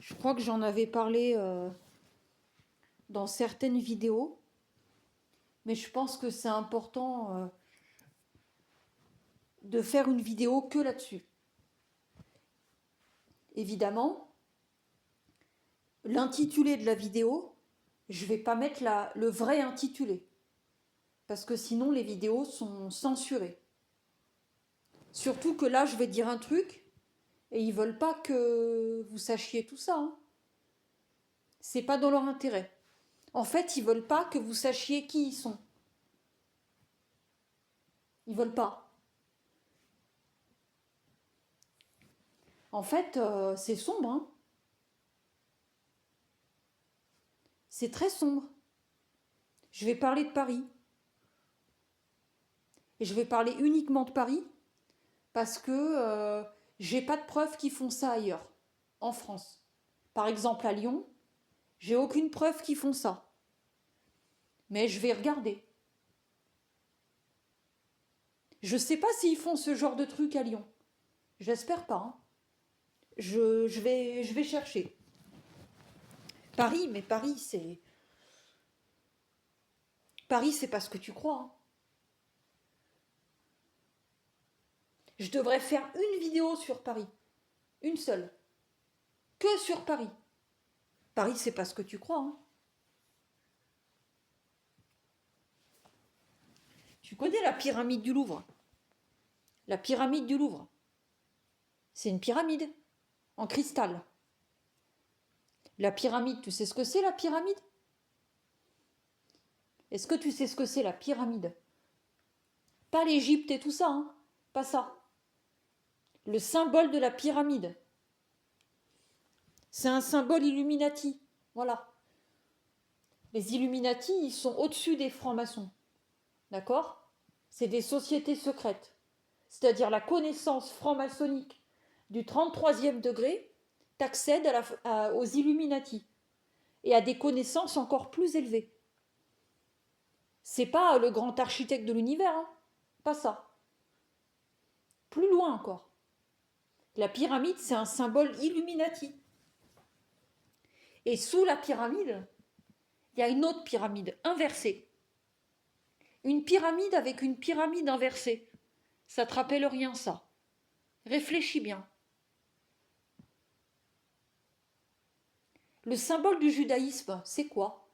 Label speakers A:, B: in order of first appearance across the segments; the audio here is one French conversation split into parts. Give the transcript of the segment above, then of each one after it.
A: Je crois que j'en avais parlé dans certaines vidéos, mais je pense que c'est important de faire une vidéo que là-dessus. Évidemment, l'intitulé de la vidéo, je vais pas mettre le vrai intitulé, parce que sinon les vidéos sont censurées. Surtout que là, je vais dire un truc, et ils veulent pas que vous sachiez tout ça, hein. C'est pas dans leur intérêt. En fait, ils veulent pas que vous sachiez qui ils sont. Ils veulent pas. En fait, c'est sombre, hein. C'est très sombre. Je vais parler de Paris. Et je vais parler uniquement de Paris parce que j'ai pas de preuves qu'ils font ça ailleurs, en France. Par exemple, à Lyon, j'ai aucune preuve qu'ils font ça. Mais je vais regarder. Je sais pas s'ils font ce genre de truc à Lyon. J'espère pas, hein. Je vais chercher. Paris, mais Paris, c'est pas ce que tu crois, hein. Je devrais faire une vidéo sur Paris. Une seule. Que sur Paris. Paris, c'est pas ce que tu crois, hein. Tu connais la pyramide du Louvre? La pyramide du Louvre. C'est une pyramide en cristal. La pyramide, tu sais ce que c'est la pyramide? Est-ce que tu sais ce que c'est la pyramide? Pas l'Égypte et tout ça, hein. Pas ça. Le symbole de la pyramide. C'est un symbole Illuminati. Voilà. Les Illuminati, ils sont au-dessus des francs-maçons. D'accord? C'est des sociétés secrètes. C'est-à-dire la connaissance franc-maçonnique du 33e degré, t'accèdes aux Illuminati et à des connaissances encore plus élevées. C'est pas le grand architecte de l'univers, hein. Pas ça. Plus loin encore. La pyramide, c'est un symbole Illuminati. Et sous la pyramide, il y a une autre pyramide inversée. Une pyramide avec une pyramide inversée. Ça te rappelle rien, ça? Réfléchis bien. Le symbole du judaïsme, c'est quoi?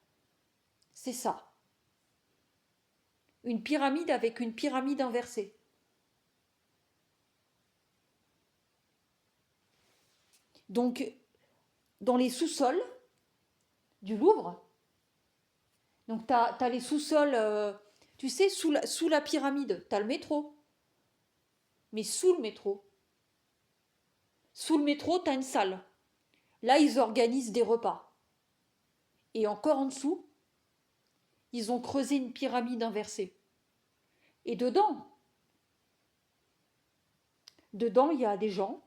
A: C'est ça. Une pyramide avec une pyramide inversée. Donc, dans les sous-sols du Louvre, donc tu as les sous-sols, tu sais, sous la pyramide, tu as le métro. Mais sous le métro, tu as une salle. Là, ils organisent des repas. Et encore en dessous, ils ont creusé une pyramide inversée. Et dedans, il y a des gens.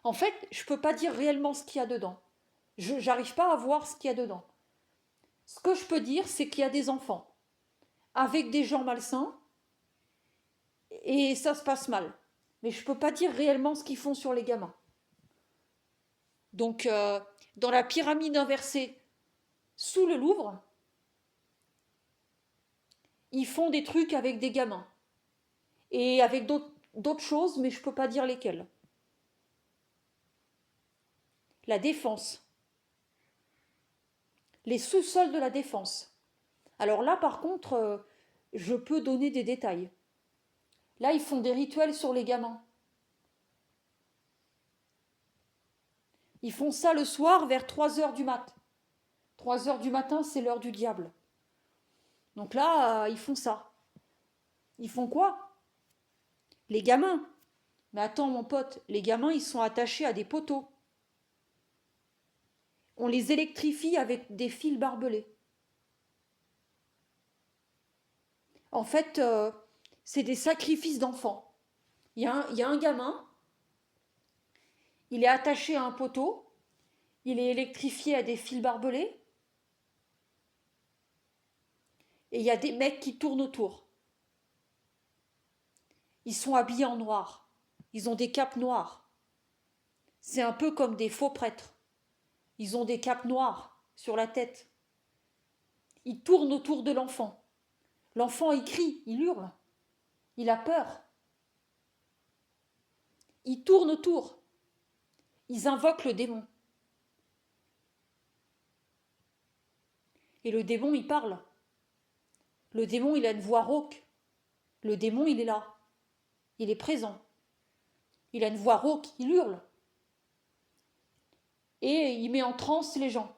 A: En fait, je ne peux pas dire réellement ce qu'il y a dedans. Je n'arrive pas à voir ce qu'il y a dedans. Ce que je peux dire, c'est qu'il y a des enfants avec des gens malsains et ça se passe mal. Mais je ne peux pas dire réellement ce qu'ils font sur les gamins. Donc, dans la pyramide inversée, sous le Louvre, ils font des trucs avec des gamins. Et avec d'autres choses, mais je ne peux pas dire lesquelles. La Défense. Les sous-sols de la Défense. Alors là, par contre, je peux donner des détails. Là, ils font des rituels sur les gamins. Ils font ça le soir vers 3 heures du mat. 3 heures du matin, c'est l'heure du diable. Donc là, ils font ça. Ils font quoi? Les gamins. Mais attends, mon pote, les gamins, ils sont attachés à des poteaux. On les électrifie avec des fils barbelés. En fait, c'est des sacrifices d'enfants. Il y a un gamin, il est attaché à un poteau, il est électrifié à des fils barbelés, et il y a des mecs qui tournent autour. Ils sont habillés en noir. Ils ont des capes noires. C'est un peu comme des faux prêtres. Ils ont des capes noires sur la tête. Ils tournent autour de l'enfant. L'enfant, il crie, il hurle. Il a peur. Ils tournent autour. Ils invoquent le démon. Et le démon, il parle. Le démon, il a une voix rauque. Le démon, il est là. Il est présent. Il a une voix rauque, il hurle. Et il met en transe les gens.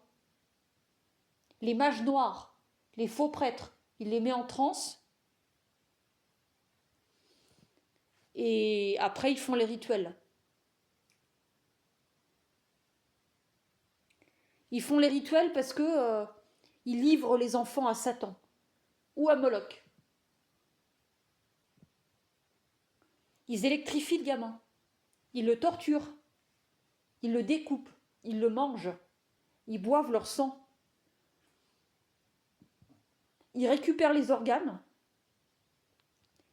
A: Les mages noirs, les faux prêtres, il les met en transe. Et après, ils font les rituels. Ils font les rituels parce que ils livrent les enfants à Satan ou à Moloch. Ils électrifient le gamin. Ils le torturent. Ils le découpent. Ils le mangent. Ils boivent leur sang. Ils récupèrent les organes.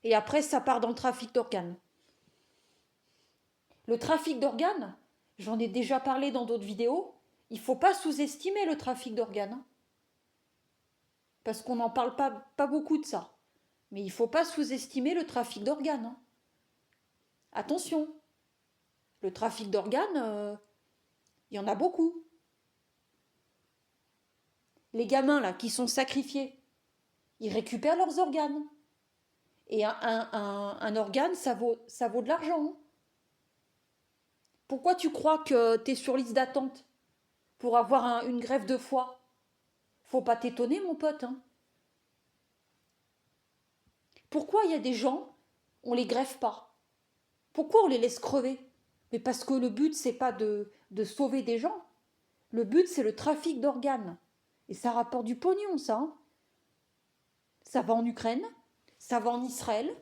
A: Et après, ça part dans le trafic d'organes. Le trafic d'organes, j'en ai déjà parlé dans d'autres vidéos, il ne faut pas sous-estimer le trafic d'organes. Parce qu'on n'en parle pas beaucoup de ça. Mais il ne faut pas sous-estimer le trafic d'organes. Attention, le trafic d'organes, il y en a beaucoup. Les gamins là qui sont sacrifiés, ils récupèrent leurs organes. Et un organe, ça vaut de l'argent. Pourquoi tu crois que tu es sur liste d'attente pour avoir une greffe de foie? Faut pas t'étonner, mon pote. Hein. Pourquoi il y a des gens, on les greffe pas? Pourquoi on les laisse crever? Mais parce que le but, c'est pas de sauver des gens. Le but, c'est le trafic d'organes. Et ça rapporte du pognon, ça. Hein. Ça va en Ukraine, ça va en Israël.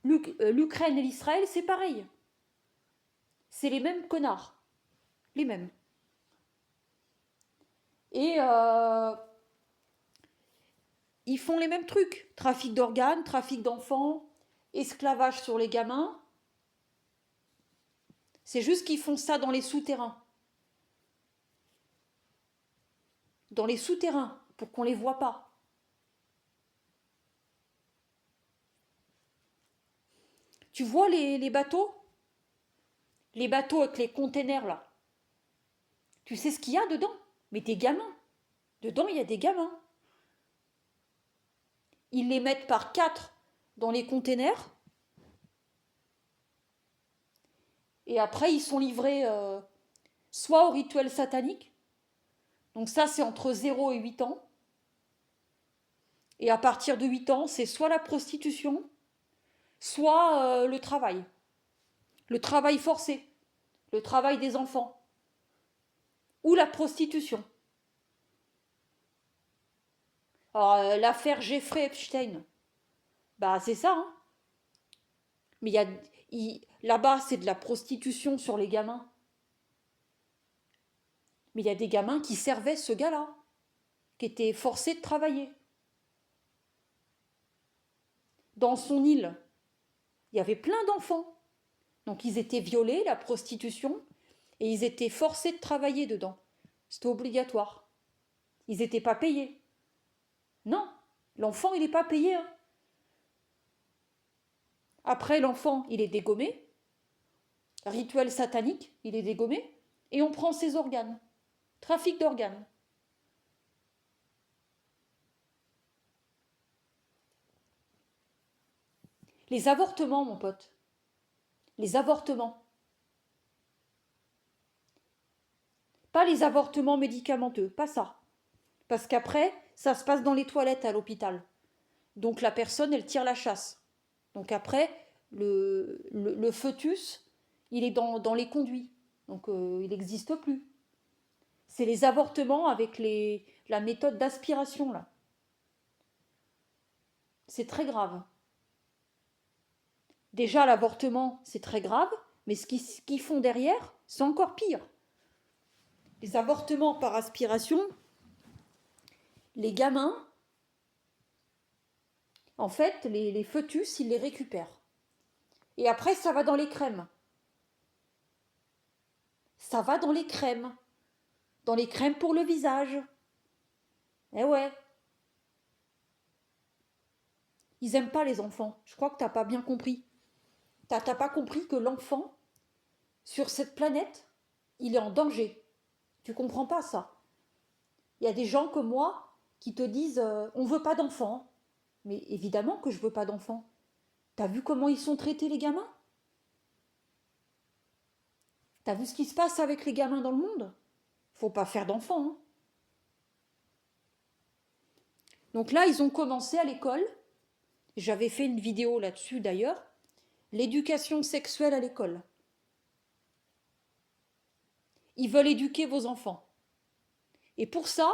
A: L'Ukraine et l'Israël, c'est pareil. C'est les mêmes connards. Les mêmes. Et ils font les mêmes trucs. Trafic d'organes, trafic d'enfants, esclavage sur les gamins. C'est juste qu'ils font ça dans les souterrains. Dans les souterrains, pour qu'on ne les voit pas. Tu vois les bateaux? Les bateaux avec les containers là. Tu sais ce qu'il y a dedans? Mais des gamins. Dedans, il y a des gamins. Ils les mettent par 4 dans les containers. Et après, ils sont livrés soit au rituel satanique. Donc ça, c'est entre 0 et 8 ans. Et à partir de 8 ans, c'est soit la prostitution, soit le travail. Le travail forcé. Le travail des enfants. Ou la prostitution. Alors, l'affaire Jeffrey Epstein, bah c'est ça. Hein. Mais là-bas, c'est de la prostitution sur les gamins. Mais il y a des gamins qui servaient ce gars-là, qui étaient forcés de travailler. Dans son île, il y avait plein d'enfants. Donc ils étaient violés, la prostitution, et ils étaient forcés de travailler dedans. C'était obligatoire. Ils n'étaient pas payés. Non, l'enfant, il n'est pas payé. Hein. Après, l'enfant, il est dégommé. Rituel satanique, il est dégommé. Et on prend ses organes. Trafic d'organes. Les avortements, mon pote. Les avortements. Pas les avortements médicamenteux, pas ça. Parce qu'après, ça se passe dans les toilettes à l'hôpital. Donc la personne, elle tire la chasse. Donc après, le fœtus, il est dans les conduits. Donc il n'existe plus. C'est les avortements avec la méthode d'aspiration, là. C'est très grave. Déjà, l'avortement, c'est très grave, mais ce qu'ils font derrière, c'est encore pire. Les avortements par aspiration, les gamins, en fait, les fœtus, ils les récupèrent. Et après, ça va dans les crèmes. Ça va dans les crèmes pour le visage. Eh ouais, ils aiment pas les enfants. Je crois que t'as pas bien compris. T'as pas compris que l'enfant, sur cette planète, il est en danger. Tu comprends pas ça. Il y a des gens comme moi qui te disent on veut pas d'enfants. Mais évidemment que je veux pas d'enfants. T'as vu comment ils sont traités les gamins? T'as vu ce qui se passe avec les gamins dans le monde? Faut pas faire d'enfants. Hein. Donc là, ils ont commencé à l'école. J'avais fait une vidéo là-dessus d'ailleurs. L'éducation sexuelle à l'école. Ils veulent éduquer vos enfants. Et pour ça,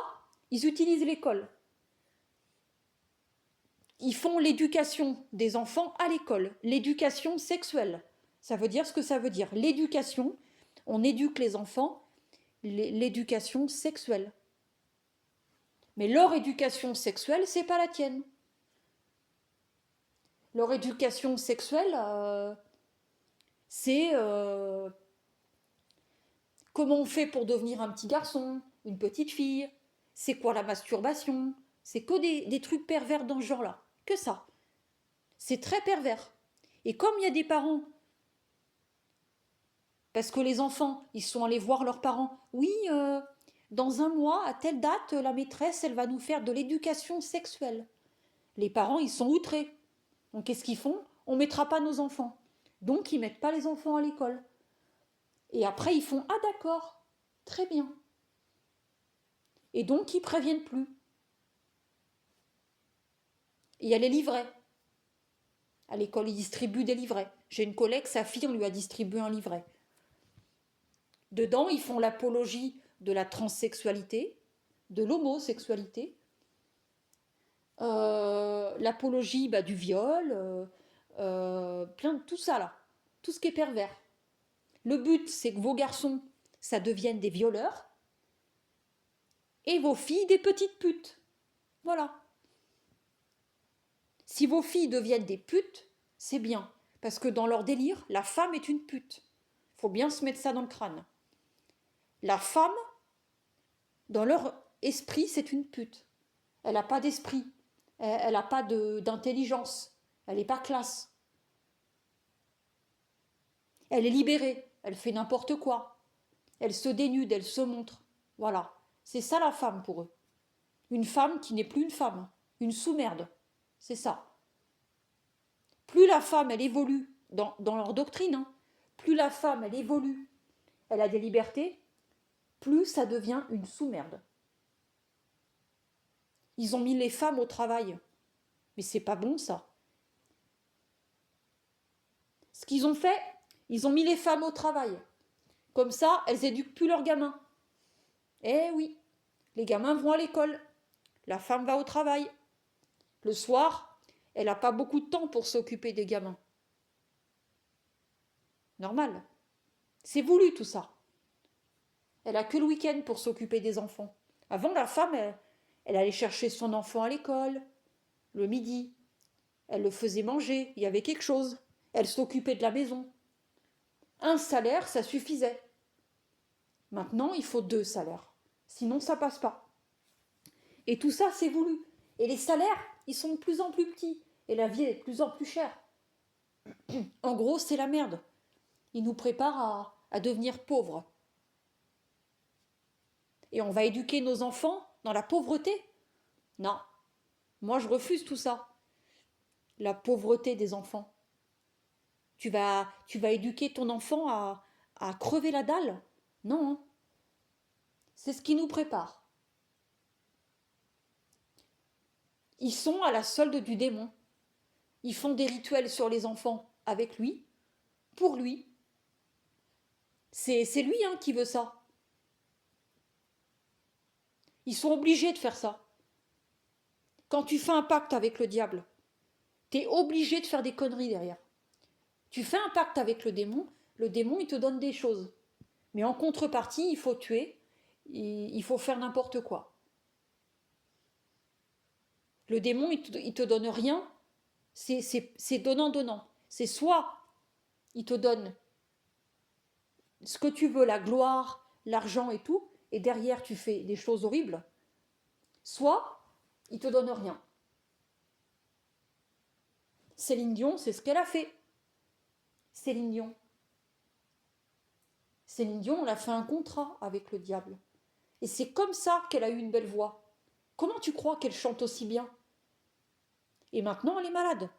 A: ils utilisent l'école. Ils font l'éducation des enfants à l'école, l'éducation sexuelle. Ça veut dire ce que ça veut dire. L'éducation, on éduque les enfants, l'éducation sexuelle. Mais leur éducation sexuelle, c'est pas la tienne. Leur éducation sexuelle, c'est comment on fait pour devenir un petit garçon, une petite fille, c'est quoi la masturbation, c'est que des trucs pervers dans ce genre-là, que ça. C'est très pervers. Et comme il y a des parents, parce que les enfants, ils sont allés voir leurs parents, oui, dans un mois, à telle date, la maîtresse, elle va nous faire de l'éducation sexuelle. Les parents, ils sont outrés. Donc qu'est-ce qu'ils font? On ne mettra pas nos enfants. Donc ils ne mettent pas les enfants à l'école. Et après, ils font ah d'accord, très bien. Et donc ils préviennent plus. Il y a les livrets. À l'école, ils distribuent des livrets. J'ai une collègue, sa fille, on lui a distribué un livret. Dedans, ils font l'apologie de la transsexualité, de l'homosexualité, l'apologie du viol, plein de tout ça là, tout ce qui est pervers. Le but, c'est que vos garçons, ça devienne des violeurs, et vos filles, des petites putes. Voilà. Si vos filles deviennent des putes, c'est bien, parce que dans leur délire, la femme est une pute. Faut bien se mettre ça dans le crâne. La femme, dans leur esprit, c'est une pute. Elle n'a pas d'esprit. Elle n'a pas d'intelligence. Elle n'est pas classe. Elle est libérée. Elle fait n'importe quoi. Elle se dénude, elle se montre. Voilà. C'est ça la femme pour eux. Une femme qui n'est plus une femme. Une sous-merde. C'est ça. Plus la femme, elle évolue dans leur doctrine, hein, plus la femme, elle évolue, elle a des libertés, plus ça devient une sous-merde. Ils ont mis les femmes au travail. Mais c'est pas bon ça. Ce qu'ils ont fait, ils ont mis les femmes au travail. Comme ça, elles éduquent plus leurs gamins. Eh oui, les gamins vont à l'école. La femme va au travail. Le soir, elle n'a pas beaucoup de temps pour s'occuper des gamins. Normal. C'est voulu tout ça. Elle a que le week-end pour s'occuper des enfants. Avant, la femme, elle allait chercher son enfant à l'école, le midi. Elle le faisait manger, il y avait quelque chose. Elle s'occupait de la maison. Un salaire, ça suffisait. Maintenant, il faut 2 salaires. Sinon, ça passe pas. Et tout ça, c'est voulu. Et les salaires, ils sont de plus en plus petits. Et la vie est de plus en plus chère. En gros, c'est la merde. Ils nous préparent à devenir pauvres. Et on va éduquer nos enfants dans la pauvreté? Non. Moi, je refuse tout ça. La pauvreté des enfants. Tu vas éduquer ton enfant à crever la dalle? Non. Hein. C'est ce qui nous prépare. Ils sont à la solde du démon. Ils font des rituels sur les enfants avec lui, pour lui. C'est lui hein, qui veut ça. Ils sont obligés de faire ça. Quand tu fais un pacte avec le diable, t'es obligé de faire des conneries derrière. Tu fais un pacte avec le démon il te donne des choses. Mais en contrepartie, il faut tuer, il faut faire n'importe quoi. Le démon, il te donne rien, c'est donnant-donnant. C'est soit il te donne ce que tu veux, la gloire, l'argent et tout, et derrière tu fais des choses horribles, soit ils te donnent rien. Céline Dion, c'est ce qu'elle a fait. Céline Dion. Céline Dion, elle a fait un contrat avec le diable. Et c'est comme ça qu'elle a eu une belle voix. Comment tu crois qu'elle chante aussi bien? Et maintenant, elle est malade.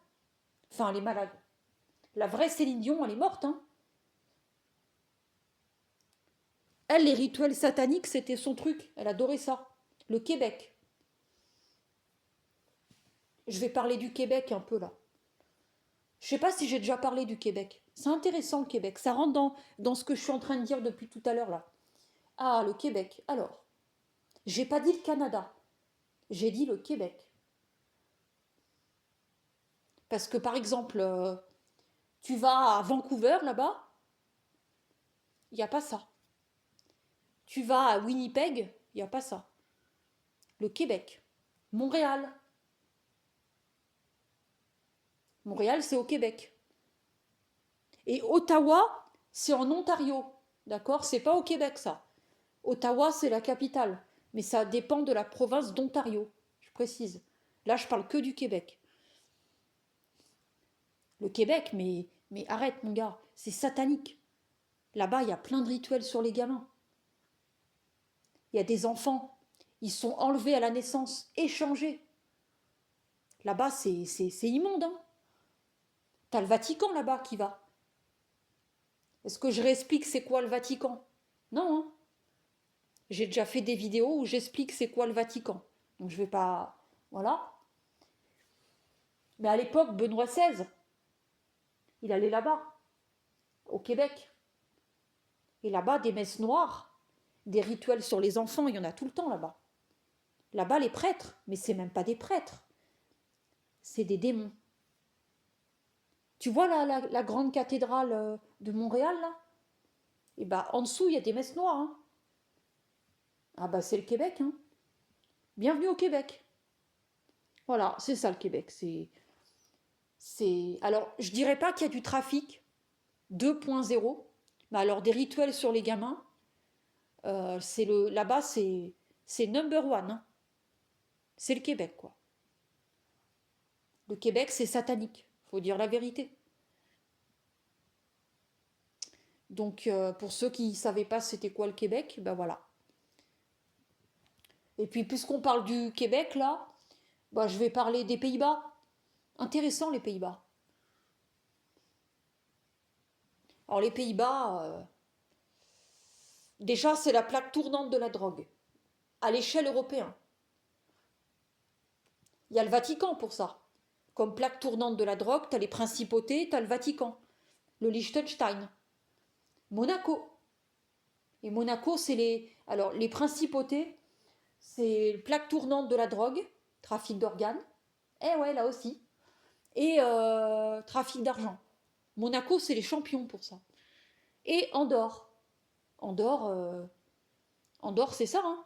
A: Enfin, elle est malade. La vraie Céline Dion, elle est morte, hein. Elle, les rituels sataniques, c'était son truc. Elle adorait ça. Le Québec. Je vais parler du Québec un peu là. Je sais pas si j'ai déjà parlé du Québec. C'est intéressant le Québec. Ça rentre dans ce que je suis en train de dire depuis tout à l'heure là. Ah, le Québec. Alors, j'ai pas dit le Canada. J'ai dit le Québec. Parce que par exemple, tu vas à Vancouver là-bas, il n'y a pas ça. Tu vas à Winnipeg, il n'y a pas ça. Le Québec. Montréal. Montréal, c'est au Québec. Et Ottawa, c'est en Ontario. D'accord? C'est pas au Québec, ça. Ottawa, c'est la capitale. Mais ça dépend de la province d'Ontario. Je précise. Là, je parle que du Québec. Le Québec, mais arrête, mon gars. C'est satanique. Là-bas, il y a plein de rituels sur les gamins. Il y a des enfants. Ils sont enlevés à la naissance, échangés. Là-bas, c'est immonde, hein. T'as le Vatican là-bas qui va. Est-ce que je réexplique c'est quoi le Vatican? Non, hein. J'ai déjà fait des vidéos où j'explique c'est quoi le Vatican. Donc je vais pas. Voilà. Mais à l'époque, Benoît XVI, il allait là-bas, au Québec. Et là-bas, des messes noires, des rituels sur les enfants, il y en a tout le temps là-bas. Là-bas, les prêtres, mais c'est même pas des prêtres, c'est des démons. Tu vois la grande cathédrale de Montréal, là? Et bah, en dessous, il y a des messes noires, hein. Ah bah, c'est le Québec, hein. Bienvenue au Québec. Voilà, c'est ça le Québec. Alors, je dirais pas qu'il y a du trafic 2.0, mais alors des rituels sur les gamins, là-bas, c'est number one, hein. C'est le Québec, quoi. Le Québec, c'est satanique, faut dire la vérité. Donc, pour ceux qui ne savaient pas c'était quoi le Québec, ben voilà. Et puis, puisqu'on parle du Québec, là, ben, je vais parler des Pays-Bas. Intéressant, les Pays-Bas. Alors, les Pays-Bas, déjà, c'est la plaque tournante de la drogue, à l'échelle européenne. Il y a le Vatican pour ça. Comme plaque tournante de la drogue, tu as les principautés, tu as le Vatican, le Liechtenstein, Monaco. Et Monaco, c'est les. Alors, les principautés, c'est plaque tournante de la drogue, trafic d'organes. Eh ouais, là aussi. Et trafic d'argent. Monaco, c'est les champions pour ça. Et Andorre. Andorre, Andorre c'est ça, hein.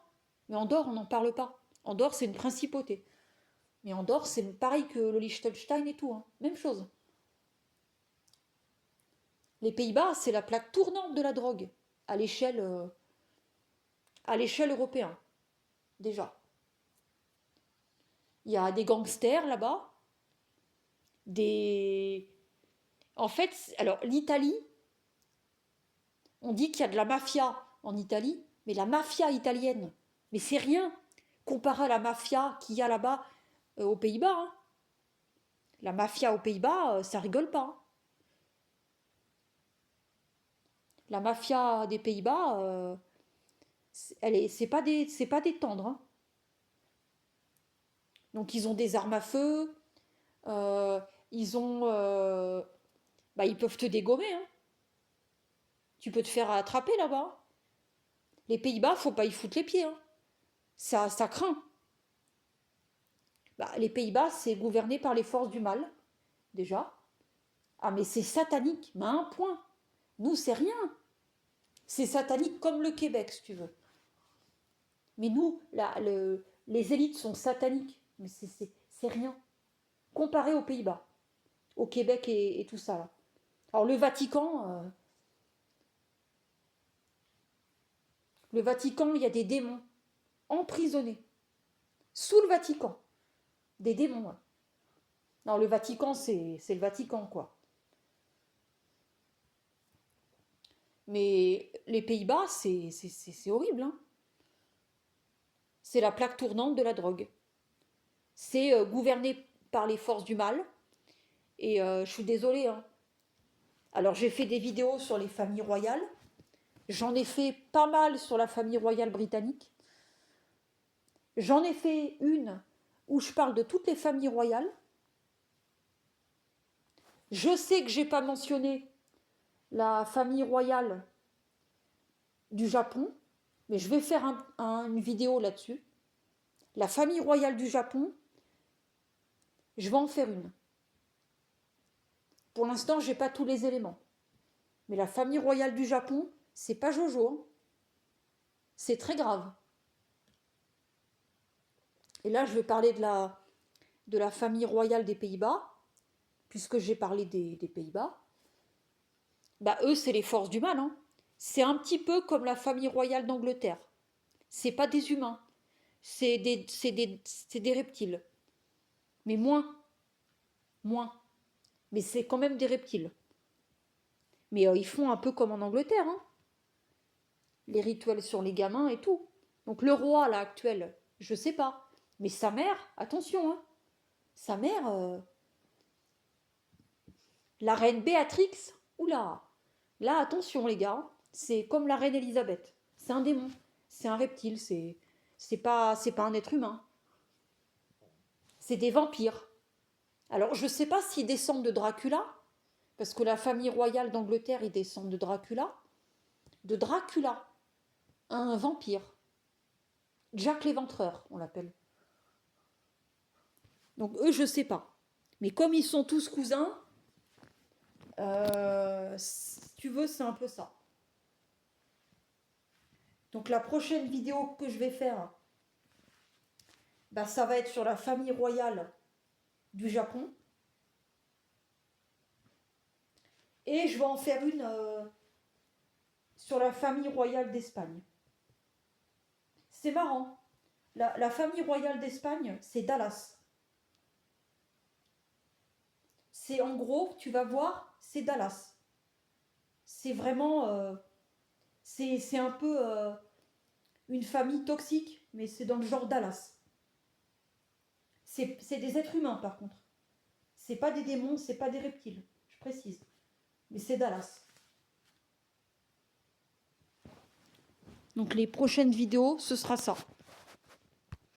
A: Mais Andorre, on n'en parle pas. Andorre, c'est une principauté. Mais Andorre, c'est pareil que le Liechtenstein et tout, hein. Même chose. Les Pays-Bas, c'est la plaque tournante de la drogue à l'échelle européenne, déjà. Il y a des gangsters là-bas, des. En fait, alors l'Italie, on dit qu'il y a de la mafia en Italie, mais la mafia italienne, mais c'est rien comparé à la mafia qu'il y a là-bas aux Pays-Bas, hein. La mafia aux Pays-Bas, ça rigole pas, hein. La mafia des Pays-Bas, c'est pas des tendres, hein. Donc ils ont des armes à feu, euh, ils ont, bah, ils peuvent te dégommer, hein. Tu peux te faire attraper là-bas. Les Pays-Bas, faut pas y foutre les pieds, hein. Ça craint. Bah, les Pays-Bas, c'est gouverné par les forces du mal, déjà. Ah, mais c'est satanique, mais à un point. Nous, c'est rien. C'est satanique comme le Québec, si tu veux. Mais nous, les élites sont sataniques. Mais c'est rien. Comparé aux Pays-Bas, au Québec et tout ça, là. Alors, le Vatican, Le Vatican, il y a des démons emprisonnés. Sous le Vatican. Des démons. Ouais. Non, le Vatican, c'est le Vatican, quoi. Mais les Pays-Bas, c'est horrible. Hein. C'est la plaque tournante de la drogue. C'est gouverné par les forces du mal. Et je suis désolée. Hein. Alors j'ai fait des vidéos sur les familles royales. J'en ai fait pas mal sur la famille royale britannique. J'en ai fait une où je parle de toutes les familles royales. Je sais que j'ai pas mentionné la famille royale du Japon, mais je vais faire une vidéo là-dessus. La famille royale du Japon, je vais en faire une. Pour l'instant, j'ai pas tous les éléments. Mais la famille royale du Japon, c'est pas Jojo. Hein. C'est très grave. Et là, je vais parler de la famille royale des Pays-Bas, puisque j'ai parlé des Pays-Bas. Bah, eux, c'est les forces du mal. Hein. C'est un petit peu comme la famille royale d'Angleterre. C'est pas des humains. C'est des reptiles. Mais moins. Moins. Mais c'est quand même des reptiles. Mais ils font un peu comme en Angleterre. Hein. Les rituels sur les gamins et tout. Donc le roi, là, actuel, je sais pas. Mais sa mère, attention, hein. Sa mère, la reine Béatrix, oula. Là, attention, les gars. C'est comme la reine Elisabeth. C'est un démon. C'est un reptile. C'est pas un être humain. C'est des vampires. Alors, je sais pas s'ils descendent de Dracula, parce que la famille royale d'Angleterre, ils descendent de Dracula. De Dracula, un vampire. Jack l'Éventreur, on l'appelle. Donc eux, je sais pas. Mais comme ils sont tous cousins, si tu veux, c'est un peu ça. Donc la prochaine vidéo que je vais faire, bah, ça va être sur la famille royale du Japon. Et je vais en faire une sur la famille royale d'Espagne. C'est marrant. La famille royale d'Espagne, c'est Dallas. C'est en gros, tu vas voir, c'est Dallas. C'est vraiment... c'est un peu une famille toxique, mais c'est dans le genre Dallas. C'est des êtres humains par contre. C'est pas des démons, c'est pas des reptiles, je précise. Mais c'est Dallas. Donc les prochaines vidéos, ce sera ça.